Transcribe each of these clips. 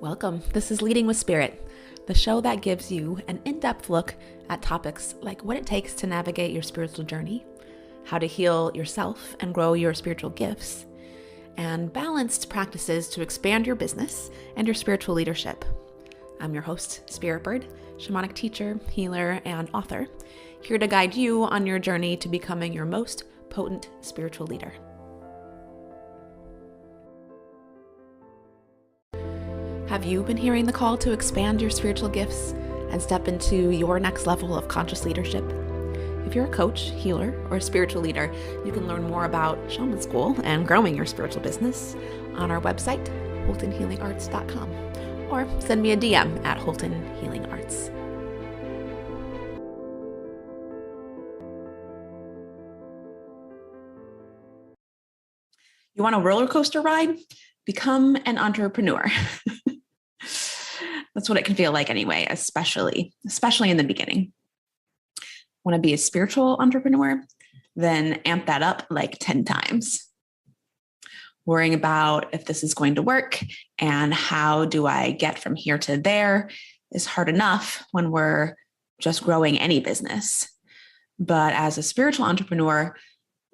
Welcome. This is Leading with Spirit, the show that gives you an in-depth look at topics like what it takes to navigate your spiritual journey, how to heal yourself and grow your spiritual gifts, and balanced practices to expand your business and your spiritual leadership. I'm your host, Spirit Bird, shamanic teacher, healer, and author, here to guide you on your journey to becoming your most potent spiritual leader. Have you been hearing the call to expand your spiritual gifts and step into your next level of conscious leadership? If you're a coach, healer, or a spiritual leader, you can learn more about Shaman School and growing your spiritual business on our website, holtonhealingarts.com, or send me a DM at Holton Healing Arts. You want a roller coaster ride? Become an entrepreneur. That's what it can feel like anyway, especially in the beginning. Want to be a spiritual entrepreneur? Then amp that up like 10 times. Worrying about if this is going to work and how do I get from here to there is hard enough when we're just growing any business. But as a spiritual entrepreneur,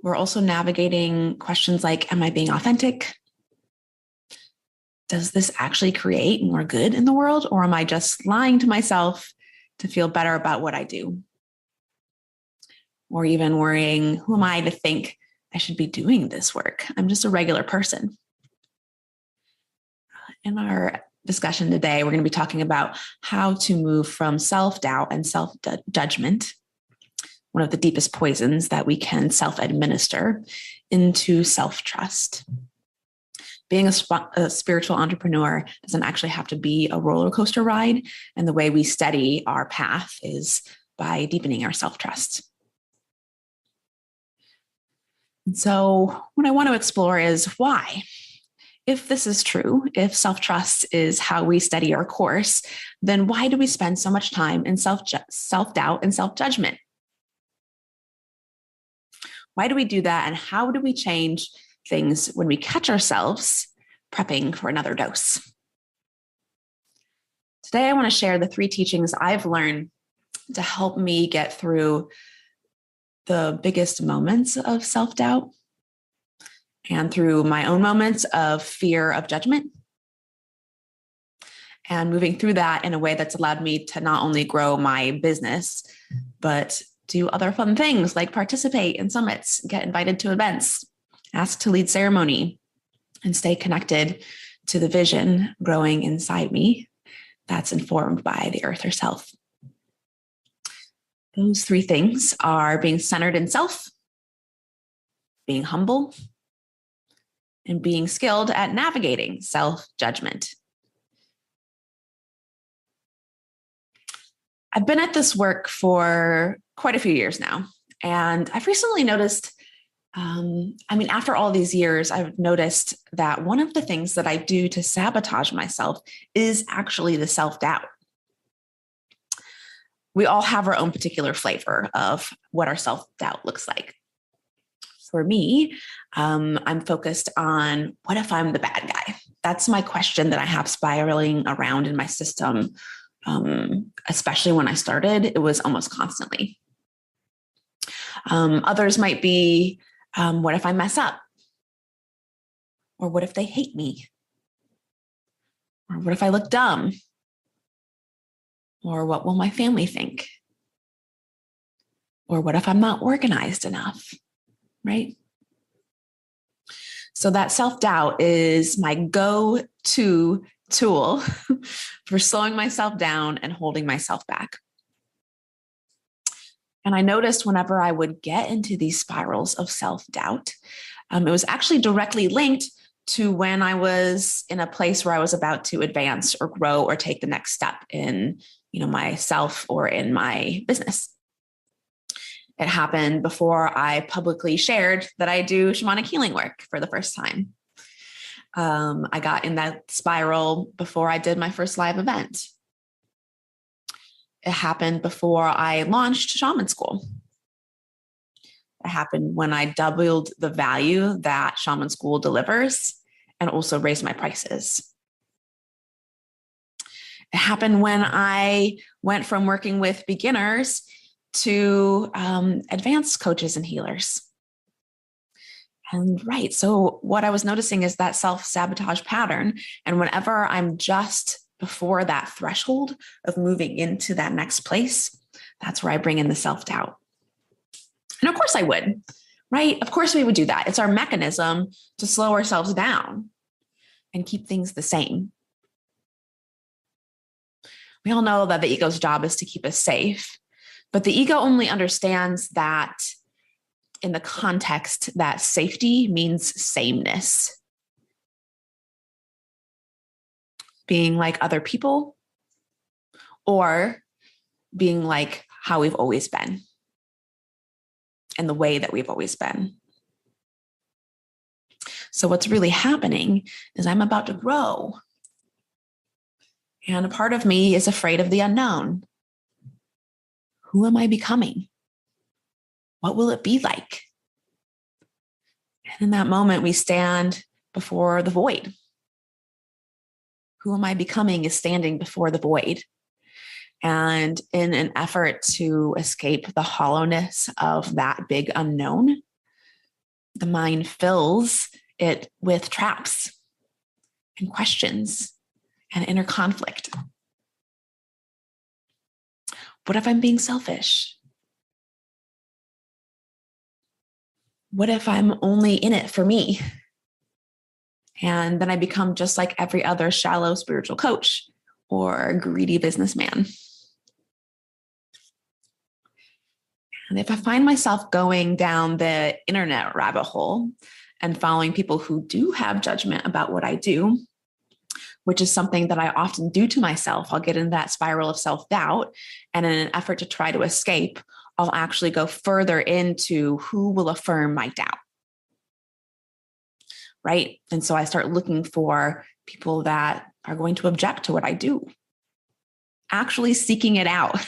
we're also navigating questions like, am I being authentic? Does this actually create more good in the world? Or am I just lying to myself to feel better about what I do? Or even worrying, who am I to think I should be doing this work? I'm just a regular person. In our discussion today, we're going to be talking about how to move from self-doubt and self-judgment, one of the deepest poisons that we can self-administer, into self-trust. Being a spiritual entrepreneur doesn't actually have to be a roller coaster ride. And the way we steady our path is by deepening our self-trust. And so what I want to explore is why. If this is true, if self-trust is how we steady our course, then why do we spend so much time in self-doubt and self-judgment? Why do we do that? And how do we change things when we catch ourselves prepping for another dose? Today, I want to share the 3 teachings I've learned to help me get through the biggest moments of self-doubt and through my own moments of fear of judgment, and moving through that in a way that's allowed me to not only grow my business, but do other fun things like participate in summits, get invited to events, ask to lead ceremony, and stay connected to the vision growing inside me that's informed by the earth herself. Those 3 things are being centered in self, being humble, and being skilled at navigating self-judgment. I've been at this work for quite a few years now, and I've recently noticed after all these years, I've noticed that one of the things that I do to sabotage myself is actually the self-doubt. We all have our own particular flavor of what our self-doubt looks like. For me, I'm focused on what if I'm the bad guy? That's my question that I have spiraling around in my system. Especially when I started, it was almost constantly. Others might be, what if I mess up? Or what if they hate me? Or what if I look dumb? Or what will my family think? Or what if I'm not organized enough, right? So that self-doubt is my go-to tool for slowing myself down and holding myself back. And I noticed whenever I would get into these spirals of self-doubt, it was actually directly linked to when I was in a place where I was about to advance or grow or take the next step in, myself or in my business. It happened before I publicly shared that I do shamanic healing work for the first time. I got in that spiral before I did my first live event. It happened before I launched Shaman School. It happened when I doubled the value that Shaman School delivers and also raised my prices. It happened when I went from working with beginners to advanced coaches and healers. And right, so what I was noticing is that self-sabotage pattern. And whenever I'm just before that threshold of moving into that next place, that's where I bring in the self-doubt. And of course I would, right? Of course we would do that. It's our mechanism to slow ourselves down and keep things the same. We all know that the ego's job is to keep us safe, but the ego only understands that in the context that safety means sameness. Being like other people, or being like how we've always been and the way that we've always been. So what's really happening is I'm about to grow. And a part of me is afraid of the unknown. Who am I becoming? What will it be like? And in that moment, we stand before the void. Who am I becoming is standing before the void. And in an effort to escape the hollowness of that big unknown, the mind fills it with traps and questions and inner conflict. What if I'm being selfish? What if I'm only in it for me? And then I become just like every other shallow spiritual coach or greedy businessman. And if I find myself going down the internet rabbit hole and following people who do have judgment about what I do, which is something that I often do to myself, I'll get in that spiral of self-doubt. And in an effort to try to escape, I'll actually go further into who will affirm my doubt. Right? And so I start looking for people that are going to object to what I do, actually seeking it out.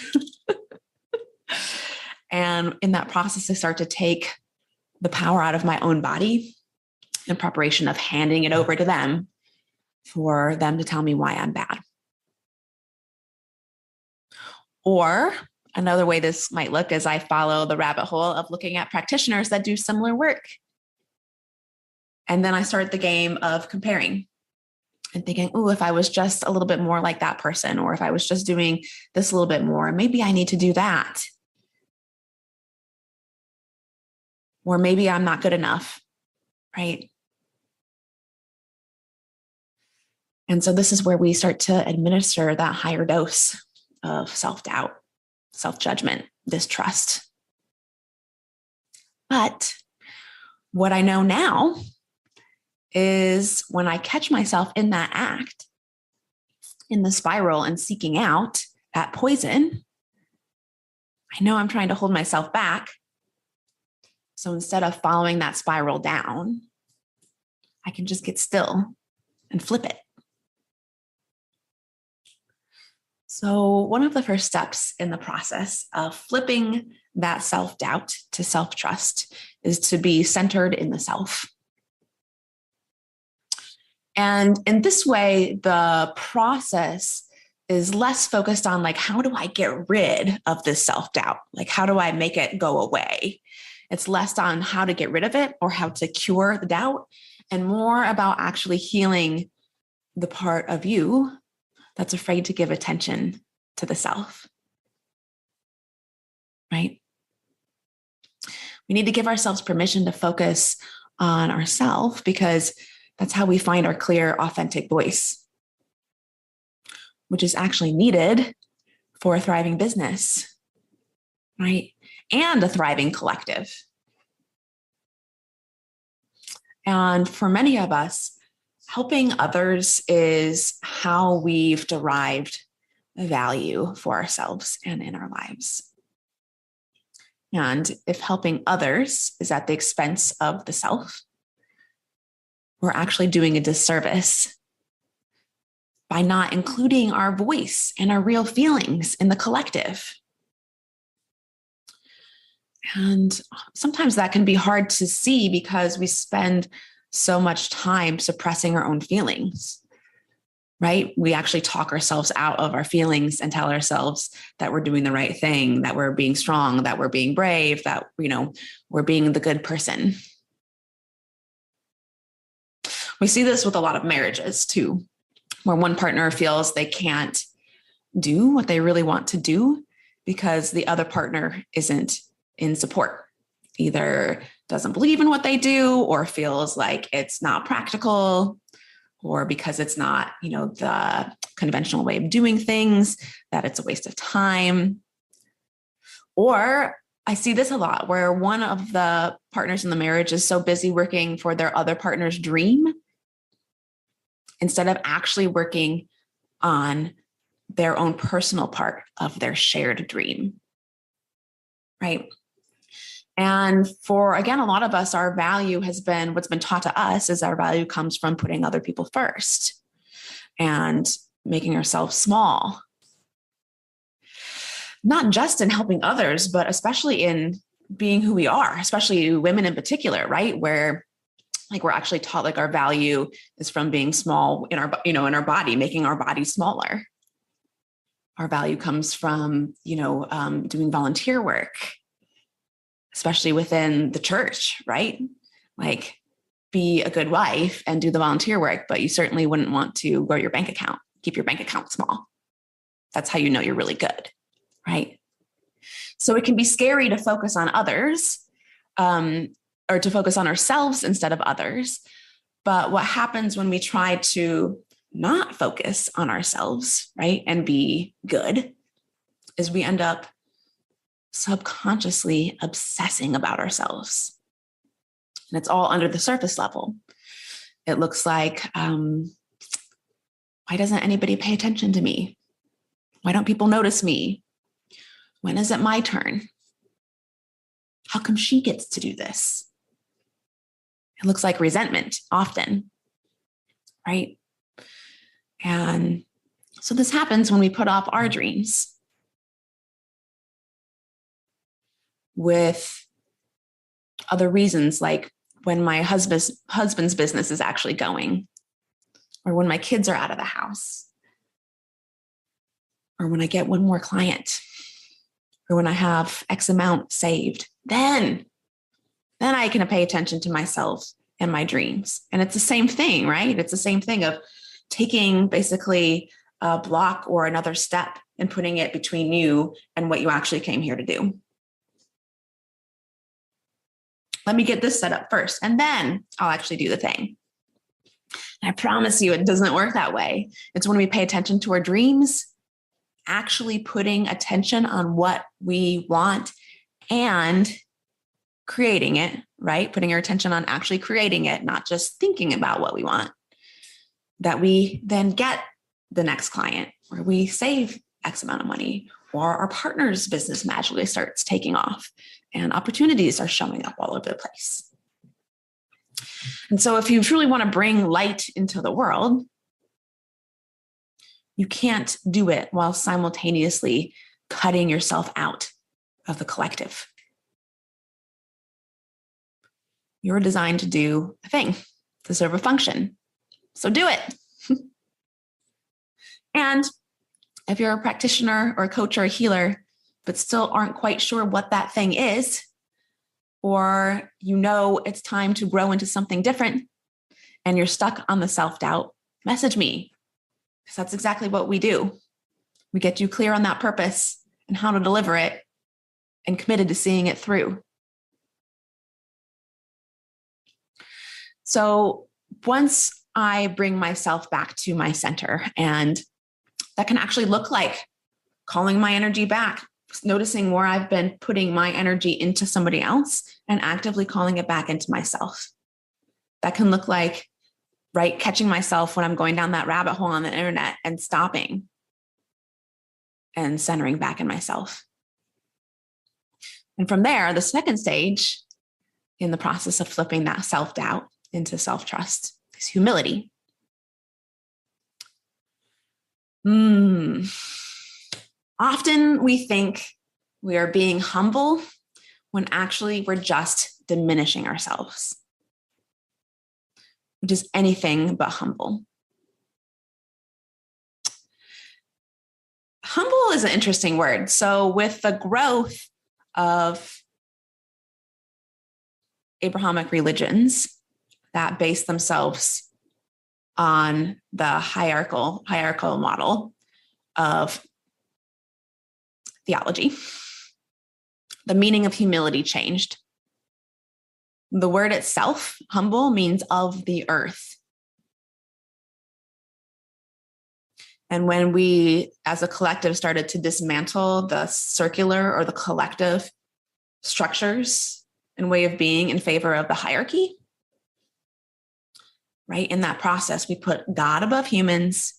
And in that process, I start to take the power out of my own body in preparation of handing it over to them for them to tell me why I'm bad. Or another way this might look is I follow the rabbit hole of looking at practitioners that do similar work. And then I start the game of comparing and thinking, oh, if I was just a little bit more like that person, or if I was just doing this a little bit more, maybe I need to do that. Or maybe I'm not good enough, right? And so this is where we start to administer that higher dose of self-doubt, self-judgment, distrust. But what I know now is when I catch myself in that act, in the spiral and seeking out that poison, I know I'm trying to hold myself back. So instead of following that spiral down, I can just get still and flip it. So one of the first steps in the process of flipping that self-doubt to self-trust is to be centered in the self. And in this way, the process is less focused on like, how do I get rid of this self-doubt? Like, how do I make it go away? It's less on how to get rid of it or how to cure the doubt, and more about actually healing the part of you that's afraid to give attention to the self, right? We need to give ourselves permission to focus on ourselves, because that's how we find our clear, authentic voice, which is actually needed for a thriving business, right? And a thriving collective. And for many of us, helping others is how we've derived value for ourselves and in our lives. And if helping others is at the expense of the self, we're actually doing a disservice by not including our voice and our real feelings in the collective. And sometimes that can be hard to see because we spend so much time suppressing our own feelings. right? We actually talk ourselves out of our feelings and tell ourselves that we're doing the right thing, that we're being strong, that we're being brave, that, we're being the good person. We see this with a lot of marriages too, where one partner feels they can't do what they really want to do because the other partner isn't in support, either doesn't believe in what they do or feels like it's not practical, or because it's not, the conventional way of doing things, that it's a waste of time. Or I see this a lot where one of the partners in the marriage is so busy working for their other partner's dream instead of actually working on their own personal part of their shared dream, right? And for, again, a lot of us, our value has been, what's been taught to us is our value comes from putting other people first and making ourselves small. Not just in helping others, but especially in being who we are, especially women in particular, right? Where we're actually taught our value is from being small in our, in our body, making our body smaller. Our value comes from, doing volunteer work, especially within the church, right? Be a good wife and do the volunteer work, but you certainly wouldn't want to grow your bank account, keep your bank account small. That's how you know you're really good, right? So it can be scary to focus on others, or to focus on ourselves instead of others. But what happens when we try to not focus on ourselves, right, and be good, is we end up subconsciously obsessing about ourselves. And it's all under the surface level. It looks like, why doesn't anybody pay attention to me? Why don't people notice me? When is it my turn? How come she gets to do this? It looks like resentment often, right? And so this happens when we put off our dreams with other reasons, like when my husband's business is actually going, or when my kids are out of the house, or when I get one more client, or when I have X amount saved, then I can pay attention to myself and my dreams. And it's the same thing, right? It's the same thing of taking basically a block or another step and putting it between you and what you actually came here to do. Let me get this set up first, and then I'll actually do the thing. And I promise you, it doesn't work that way. It's when we pay attention to our dreams, actually putting attention on what we want and creating it, right? Putting our attention on actually creating it, not just thinking about what we want, that we then get the next client, or we save X amount of money, or our partner's business magically starts taking off and opportunities are showing up all over the place. And so if you truly want to bring light into the world, you can't do it while simultaneously cutting yourself out of the collective. You're designed to do a thing, to serve a function. So do it. And if you're a practitioner or a coach or a healer, but still aren't quite sure what that thing is, or it's time to grow into something different and you're stuck on the self-doubt, message me, because that's exactly what we do. We get you clear on that purpose and how to deliver it and committed to seeing it through. So once I bring myself back to my center, and that can actually look like calling my energy back, noticing where I've been putting my energy into somebody else and actively calling it back into myself. That can look like, right, catching myself when I'm going down that rabbit hole on the internet and stopping and centering back in myself. And from there, the second stage in the process of flipping that self-doubt into self-trust is humility. Often we think we are being humble when actually we're just diminishing ourselves, which is anything but humble. is an interesting word. So with the growth of Abrahamic religions that base themselves on the hierarchical model of theology, the meaning of humility changed. The word itself, humble, means of the earth. And when we, as a collective, started to dismantle the circular or the collective structures and way of being in favor of the hierarchy, right? In that process, we put God above humans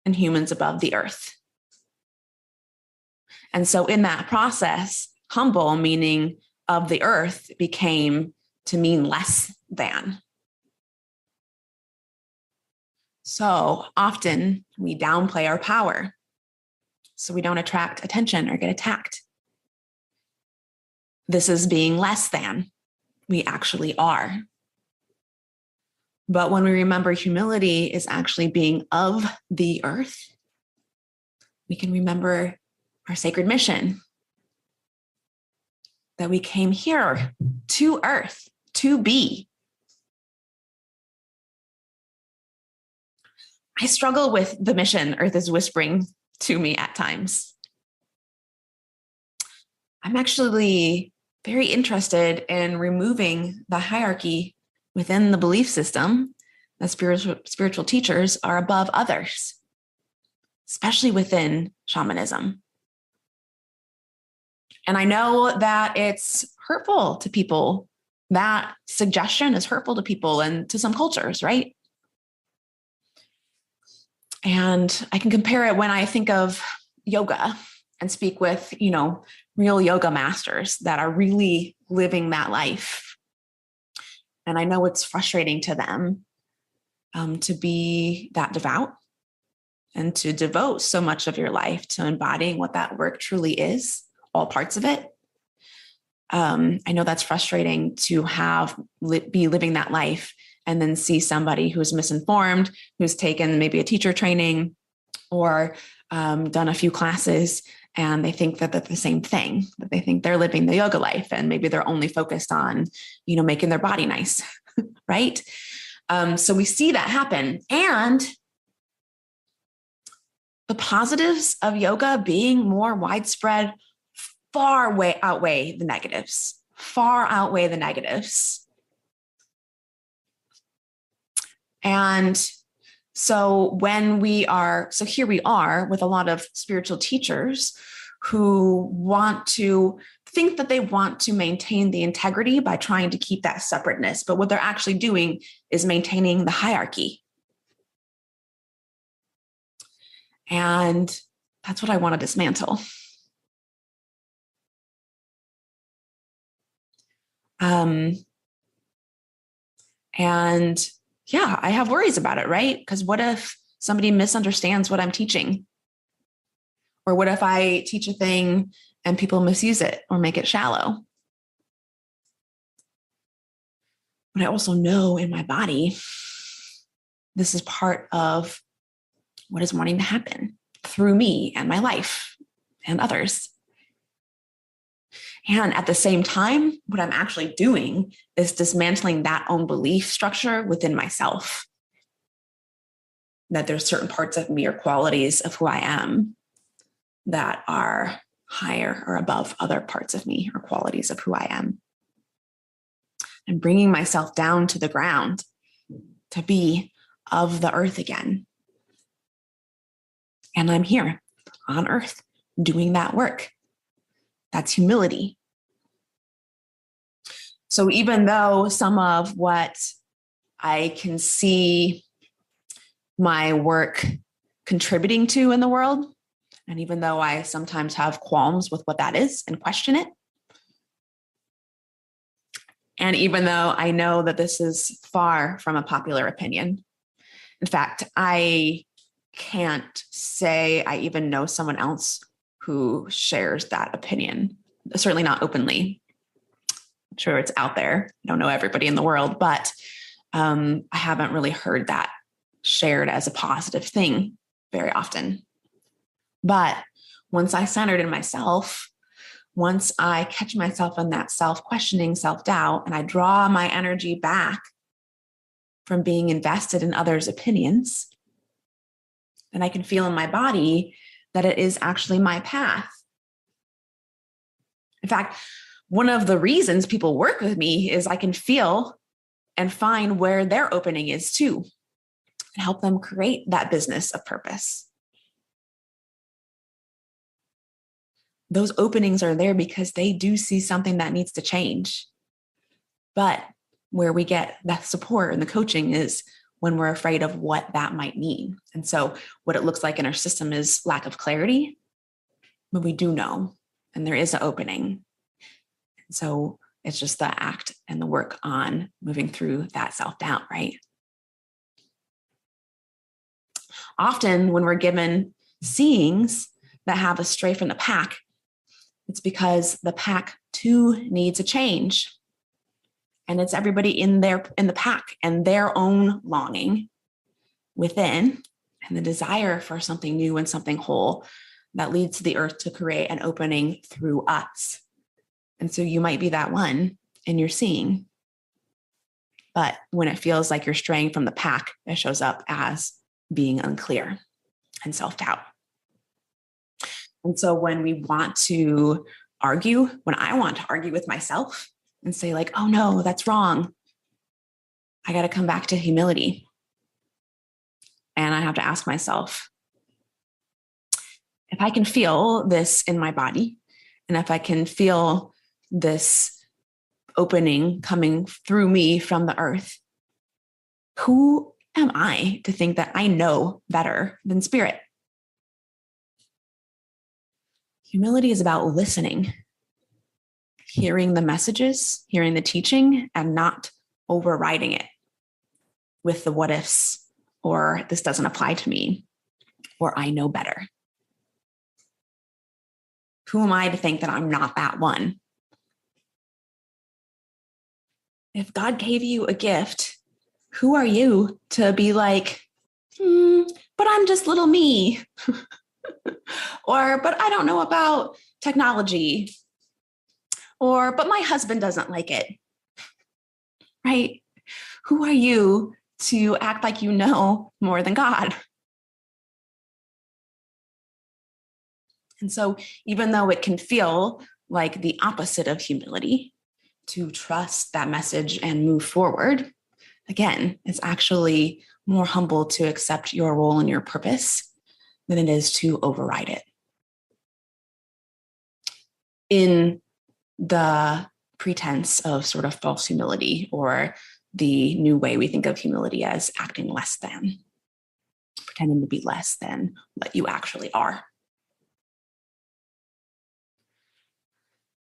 and humans above the earth. And so in that process, humble, meaning of the earth, became to mean less than. So often we downplay our power so we don't attract attention or get attacked. This is being less than we actually are. But when we remember humility is actually being of the earth, we can remember our sacred mission, that we came here to earth to be. I struggle with the mission Earth is whispering to me at times. I'm actually very interested in removing the hierarchy within the belief system that spiritual teachers are above others, especially within shamanism. And I know that it's hurtful to people. That suggestion is hurtful to people and to some cultures, right? And I can compare it when I think of yoga and speak with, real yoga masters that are really living that life. And I know it's frustrating to them to be that devout and to devote so much of your life to embodying what that work truly is, all parts of it. I know that's frustrating to be living that life and then see somebody who's misinformed, who's taken maybe a teacher training or done a few classes, and they think that that's the same thing, that they think they're living the yoga life, and maybe they're only focused on, making their body nice, right? So we see that happen. And the positives of yoga being more widespread far outweigh the negatives. And so here we are with a lot of spiritual teachers who think that they want to maintain the integrity by trying to keep that separateness. But what they're actually doing is maintaining the hierarchy. And that's what I want to dismantle. And yeah, I have worries about it, right? Because what if somebody misunderstands what I'm teaching? Or what if I teach a thing and people misuse it or make it shallow? But I also know in my body, this is part of what is wanting to happen through me and my life and others. And at the same time, what I'm actually doing is dismantling that own belief structure within myself. That there's certain parts of me or qualities of who I am that are higher or above other parts of me or qualities of who I am. And bringing myself down to the ground to be of the earth again. And I'm here on earth doing that work. That's humility. So even though some of what I can see my work contributing to in the world, and even though I sometimes have qualms with what that is and question it, and even though I know that this is far from a popular opinion, in fact, I can't say I even know someone else who shares that opinion, certainly not openly. I'm sure it's out there. I don't know everybody in the world, but I haven't really heard that shared as a positive thing very often. But Once I centered in myself, once I catch myself in that self-questioning, self-doubt, and I draw my energy back from being invested in others' opinions, then I can feel in my body that it is actually my path. In fact, one of the reasons people work with me is I can feel and find where their opening is too, and help them create that business of purpose. Those openings are there because they do see something that needs to change. But where we get the support and the coaching is when we're afraid of what that might mean. And so what it looks like in our system is lack of clarity, but we do know, and there is an opening. And so it's just the act and the work on moving through that self-doubt, right? Often when we're given seeings that have us stray from the pack, it's because the pack too needs a change. And it's everybody in the pack and their own longing within and the desire for something new and something whole that leads the earth to create an opening through us. And so you might be that one in your seeing. But when it feels like you're straying from the pack, it shows up as being unclear and self-doubt. And so when we want to argue, when I want to argue with myself and say like, oh no, that's wrong, I got to come back to humility. And I have to ask myself, if I can feel this in my body, and if I can feel this opening coming through me from the earth, who am I to think that I know better than spirit? Humility is about listening, hearing the messages, hearing the teaching, and not overriding it with the what ifs, or this doesn't apply to me, or I know better. Who am I to think that I'm not that one? If God gave you a gift, who are you to be like, but I'm just little me? Or, but I don't know about technology. Or, but my husband doesn't like it. Right? Who are you to act like you know more than God? And so even though it can feel like the opposite of humility, to trust that message and move forward, again, it's actually more humble to accept your role and your purpose than it is to override it. In the pretense of sort of false humility, or the new way we think of humility as acting less than, pretending to be less than what you actually are.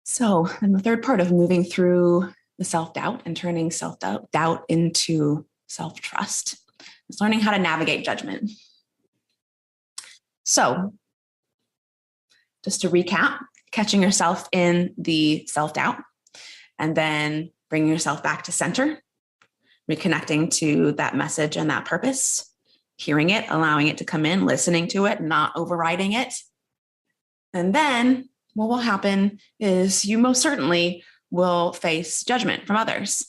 So, and the third part of moving through the self-doubt and turning self-doubt into self-trust is learning how to navigate judgment. So, just to recap, catching yourself in the self-doubt and then bringing yourself back to center, reconnecting to that message and that purpose, hearing it, allowing it to come in, listening to it, not overriding it. And then what will happen is you most certainly will face judgment from others.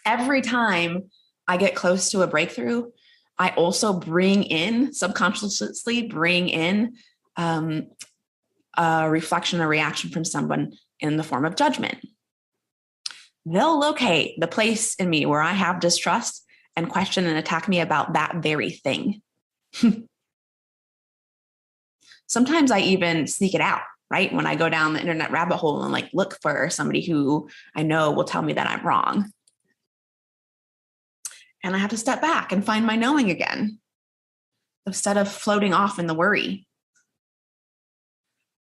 Every time I get close to a breakthrough, I also subconsciously bring in a reflection or reaction from someone in the form of judgment. They'll locate the place in me where I have distrust and question and attack me about that very thing. Sometimes I even sneak it out, right? When I go down the internet rabbit hole and like look for somebody who I know will tell me that I'm wrong. And I have to step back and find my knowing again, instead of floating off in the worry.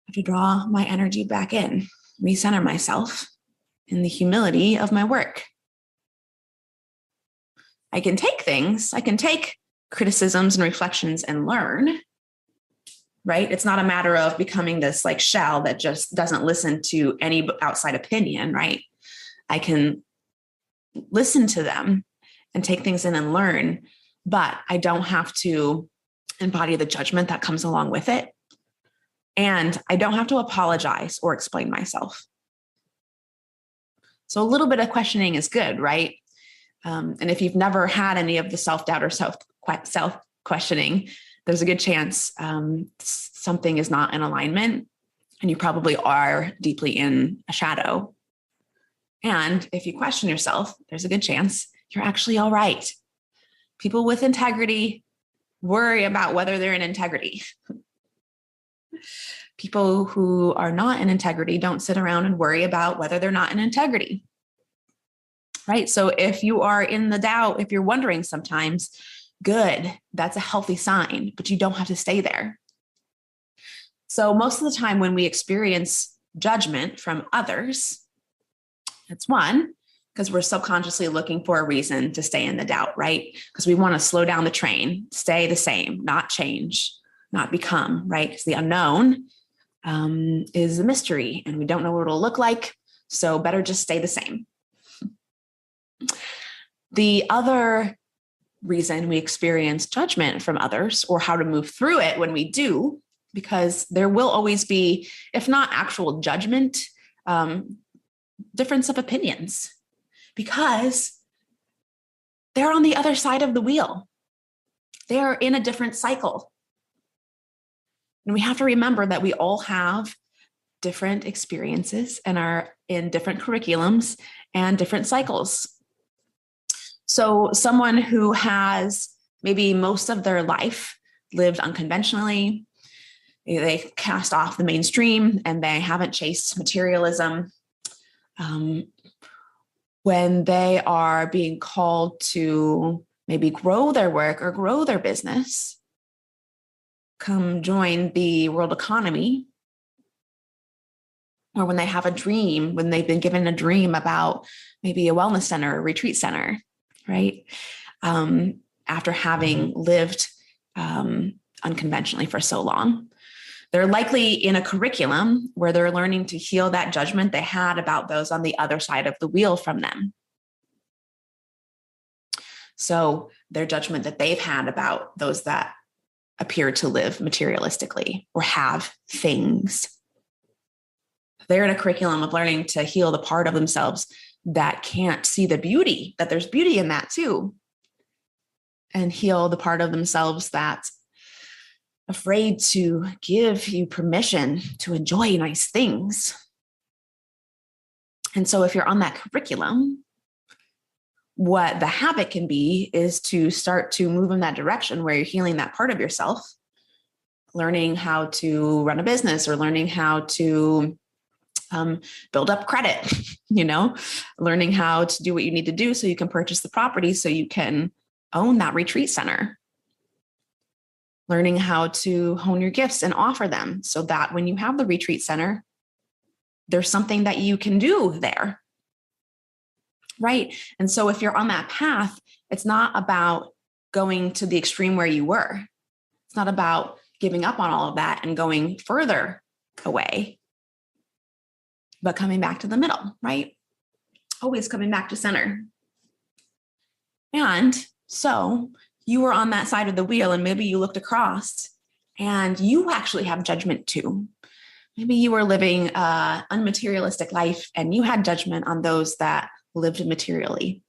I have to draw my energy back in, recenter myself in the humility of my work. I can take criticisms and reflections and learn, right? It's not a matter of becoming this like shell that just doesn't listen to any outside opinion, right? I can listen to them and take things in and learn, but I don't have to embody the judgment that comes along with it. And I don't have to apologize or explain myself. So a little bit of questioning is good, right? And if you've never had any of the self-doubt or self-questioning, there's a good chance something is not in alignment, and you probably are deeply in a shadow. And if you question yourself, there's a good chance you're actually all right. People with integrity worry about whether they're in integrity. People who are not in integrity don't sit around and worry about whether they're not in integrity. Right? So if you are in the doubt, if you're wondering sometimes, good, that's a healthy sign, but you don't have to stay there. So most of the time when we experience judgment from others, it's one, because we're subconsciously looking for a reason to stay in the doubt, right? Because we want to slow down the train, stay the same, not change, not become, right? Because the unknown is a mystery and we don't know what it'll look like. So better just stay the same. The other reason we experience judgment from others, or how to move through it when we do, because there will always be, if not actual judgment, difference of opinions, because they're on the other side of the wheel. They're in a different cycle. And we have to remember that we all have different experiences and are in different curriculums and different cycles. So someone who has maybe most of their life lived unconventionally, they cast off the mainstream and they haven't chased materialism. When they are being called to maybe grow their work or grow their business, come join the world economy, or when they have a dream, when they've been given a dream about maybe a wellness center or retreat center, right? After having lived unconventionally for so long, they're likely in a curriculum where they're learning to heal that judgment they had about those on the other side of the wheel from them. So their judgment that they've had about those that appear to live materialistically or have things. They're in a curriculum of learning to heal the part of themselves that can't see the beauty, that there's beauty in that too, and heal the part of themselves that's afraid to give you permission to enjoy nice things. And so if you're on that curriculum, what the habit can be is to start to move in that direction where you're healing that part of yourself, learning how to run a business or learning how to build up credit, learning how to do what you need to do so you can purchase the property so you can own that retreat center. Learning how to hone your gifts and offer them so that when you have the retreat center, there's something that you can do there, right? And so if you're on that path, it's not about going to the extreme where you were. It's not about giving up on all of that and going further away, but coming back to the middle, right? Always coming back to center. And so you were on that side of the wheel and maybe you looked across and you actually have judgment too. Maybe you were living an unmaterialistic life and you had judgment on those that lived materially,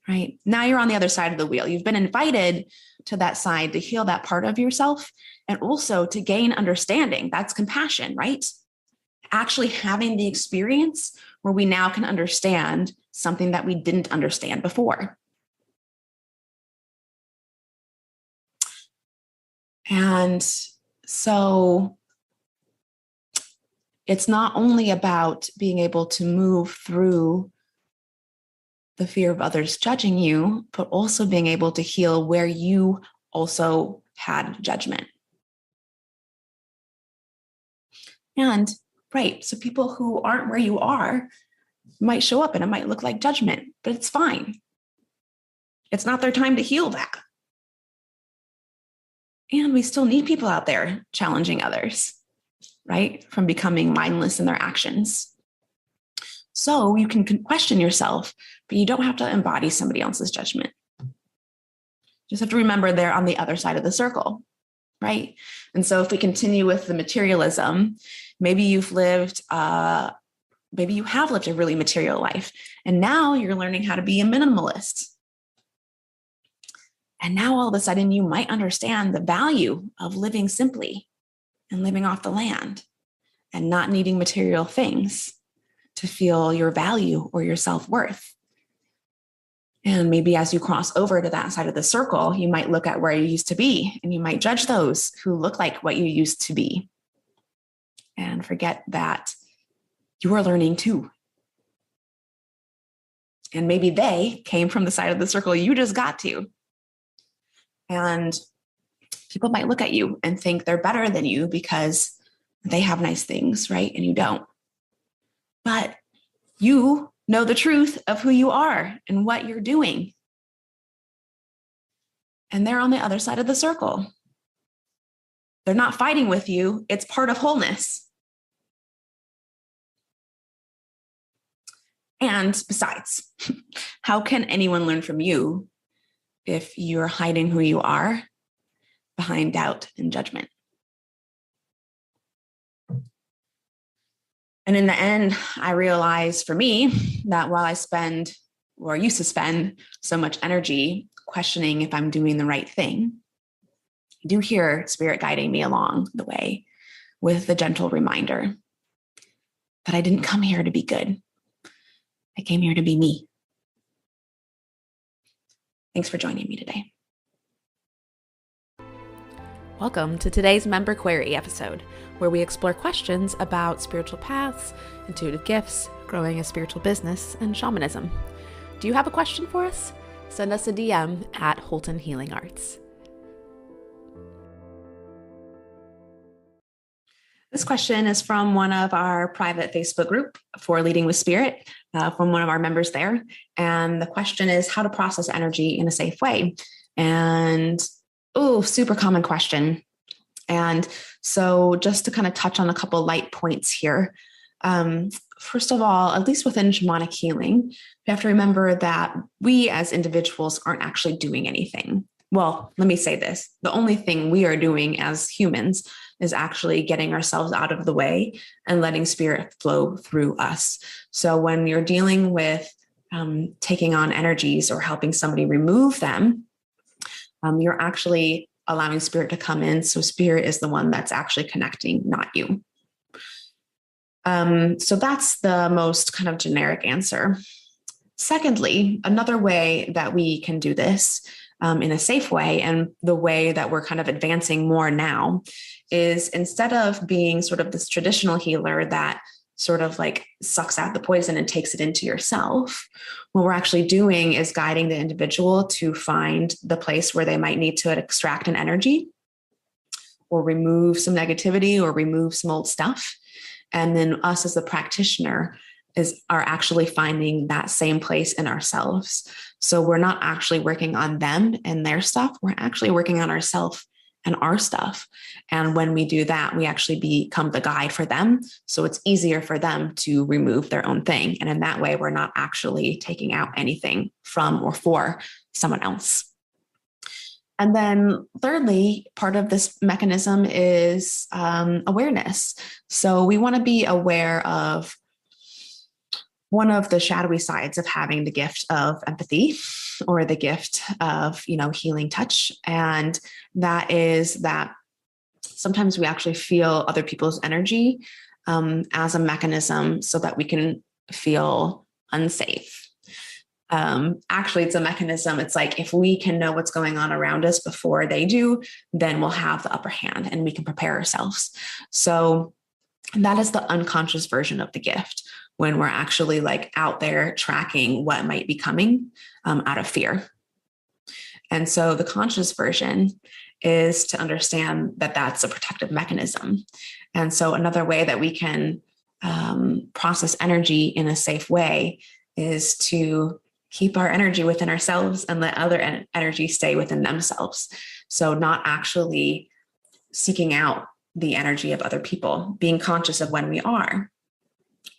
right? Now you're on the other side of the wheel. You've been invited to that side to heal that part of yourself and also to gain understanding. That's compassion, right? Actually having the experience where we now can understand something that we didn't understand before. And so it's not only about being able to move through the fear of others judging you, but also being able to heal where you also had judgment. And right, so people who aren't where you are might show up and it might look like judgment, but it's fine. It's not their time to heal that. And we still need people out there challenging others, right? From becoming mindless in their actions. So you can question yourself, but you don't have to embody somebody else's judgment. Just have to remember they're on the other side of the circle. right? And so if we continue with the materialism, maybe you've lived, maybe you have lived a really material life, and now you're learning how to be a minimalist. And now all of a sudden you might understand the value of living simply and living off the land and not needing material things to feel your value or your self-worth. And maybe as you cross over to that side of the circle, you might look at where you used to be, and you might judge those who look like what you used to be and forget that you are learning too. And maybe they came from the side of the circle you just got to. And people might look at you and think they're better than you because they have nice things, right? And you don't. But you know the truth of who you are and what you're doing. And they're on the other side of the circle. They're not fighting with you. It's part of wholeness. And besides, how can anyone learn from you if you're hiding who you are behind doubt and judgment? And in the end, I realized for me that while I used to spend so much energy questioning if I'm doing the right thing, I do hear Spirit guiding me along the way with the gentle reminder that I didn't come here to be good. I came here to be me. Thanks for joining me today. Welcome to today's Member Query episode, where we explore questions about spiritual paths, intuitive gifts, growing a spiritual business, and shamanism. Do you have a question for us? Send us a DM at Holton Healing Arts. This question is from one of our private Facebook group for Leading with Spirit, from one of our members there. And the question is how to process energy in a safe way. And super common question. And so just to kind of touch on a couple light points here. First of all, at least within shamanic healing, we have to remember that we as individuals aren't actually doing anything. Well, let me say this. The only thing we are doing as humans is actually getting ourselves out of the way and letting spirit flow through us. So when you're dealing with taking on energies or helping somebody remove them, you're actually allowing spirit to come in. So spirit is the one that's actually connecting, not you. So that's the most kind of generic answer. Secondly, another way that we can do this in a safe way, and the way that we're kind of advancing more now, is instead of being sort of this traditional healer that sort of like sucks out the poison and takes it into yourself, what we're actually doing is guiding the individual to find the place where they might need to extract an energy or remove some negativity or remove some old stuff. And then us as the practitioner are actually finding that same place in ourselves. So we're not actually working on them and their stuff. We're actually working on ourselves and our stuff. And when we do that, we actually become the guide for them. So it's easier for them to remove their own thing. And in that way, we're not actually taking out anything from or for someone else. And then thirdly, part of this mechanism is awareness. So we want to be aware of one of the shadowy sides of having the gift of empathy or the gift of, healing touch. And that is that sometimes we actually feel other people's energy as a mechanism so that we can feel unsafe. Actually, it's a mechanism. It's like if we can know what's going on around us before they do, then we'll have the upper hand and we can prepare ourselves. So that is the unconscious version of the gift, when we're actually like out there tracking what might be coming out of fear. And so the conscious version is to understand that that's a protective mechanism. And so another way that we can process energy in a safe way is to keep our energy within ourselves and let other energy stay within themselves. So not actually seeking out the energy of other people, being conscious of when we are.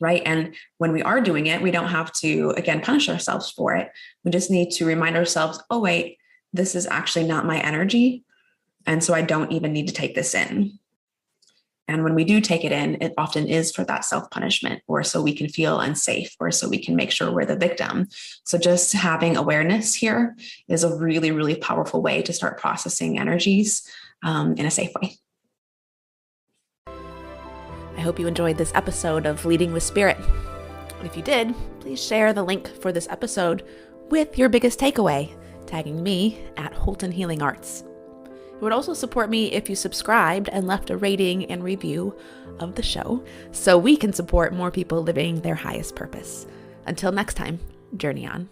Right. And when we are doing it, we don't have to, again, punish ourselves for it. We just need to remind ourselves, oh, wait, this is actually not my energy. And so I don't even need to take this in. And when we do take it in, it often is for that self-punishment, or so we can feel unsafe, or so we can make sure we're the victim. So just having awareness here is a really, really powerful way to start processing energies in a safe way. I hope you enjoyed this episode of Leading with Spirit. And if you did, please share the link for this episode with your biggest takeaway, tagging me at Holton Healing Arts. It would also support me if you subscribed and left a rating and review of the show so we can support more people living their highest purpose. Until next time, journey on.